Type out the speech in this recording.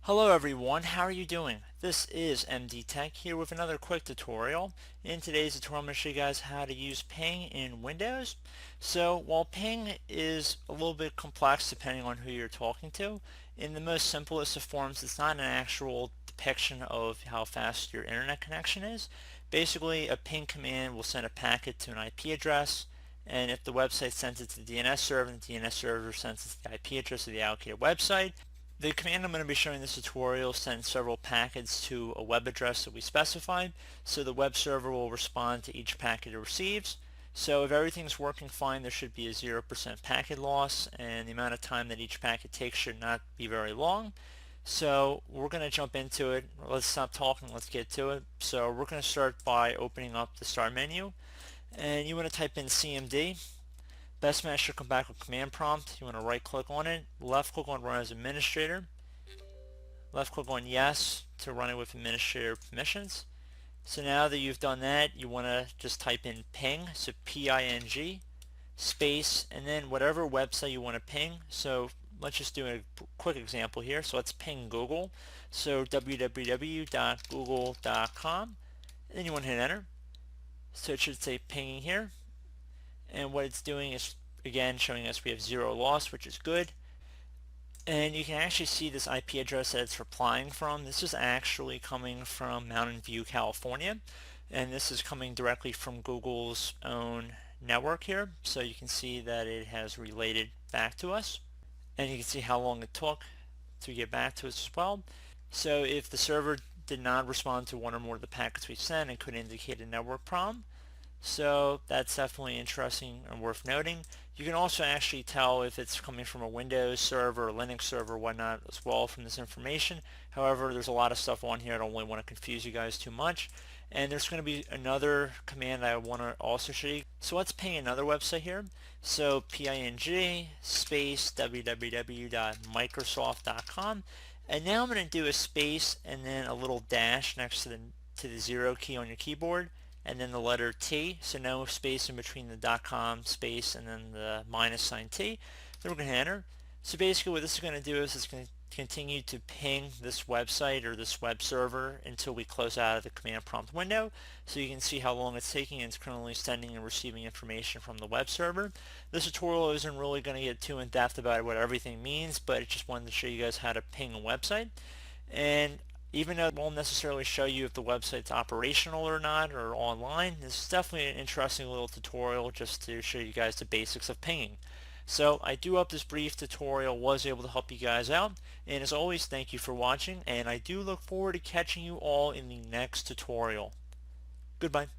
Hello everyone, how are you doing? This is MD Tech here with another quick tutorial. In today's tutorial I'm going to show you guys how to use ping in Windows. So while ping is a little bit complex depending on who you're talking to, in the most simplest of forms it's not an actual depiction of how fast your internet connection is. Basically a ping command will send a packet to an IP address, and if the website sends it to the DNS server and the DNS server sends it to the IP address of the allocated website, the command I'm going to be showing in this tutorial sends several packets to a web address that we specified, so the web server will respond to each packet it receives. So if everything's working fine, there should be a 0% packet loss, and the amount of time that each packet takes should not be very long. So we're going to jump into it. Let's stop talking, let's get to it. So we're going to start by opening up the start menu, and you want to type in CMD. Best match should come back with command prompt. You want to right click on it, left click on run as administrator, left click on yes to run it with administrator permissions. So now that you've done that, you want to just type in ping, so P-I-N-G, space, and then whatever website you want to ping. So let's just do a quick example here. So let's ping Google. So www.google.com, and then you want to hit enter. So it should say pinging here. And what it's doing is again showing us we have zero loss, which is good. And you can actually see this IP address that it's replying from. This is actually coming from Mountain View, California, and this is coming directly from Google's own network here. So you can see that it has related back to us, and you can see how long it took to get back to us as well. So if the server did not respond to one or more of the packets we sent, it could indicate a network problem. So that's definitely interesting and worth noting. You can also actually tell if it's coming from a Windows server or Linux server or whatnot as well from this information. However, there's a lot of stuff on here. I don't really want to confuse you guys too much. And there's going to be another command I want to also show you. So let's ping another website here. So ping space www.microsoft.com. And now I'm going to do a space and then a little dash next to the 0 key on your keyboard, and then the letter T, so no space in between the .com space and then the minus sign T. Then we're going to enter. So basically what this is going to do is it's going to continue to ping this website or this web server until we close out of the command prompt window. So you can see how long it's taking, and it's currently sending and receiving information from the web server. This tutorial isn't really going to get too in depth about what everything means, but I just wanted to show you guys how to ping a website. And even though it won't necessarily show you if the website's operational or not or online, this is definitely an interesting little tutorial just to show you guys the basics of pinging. So I do hope this brief tutorial was able to help you guys out, and as always, thank you for watching, and I do look forward to catching you all in the next tutorial. Goodbye.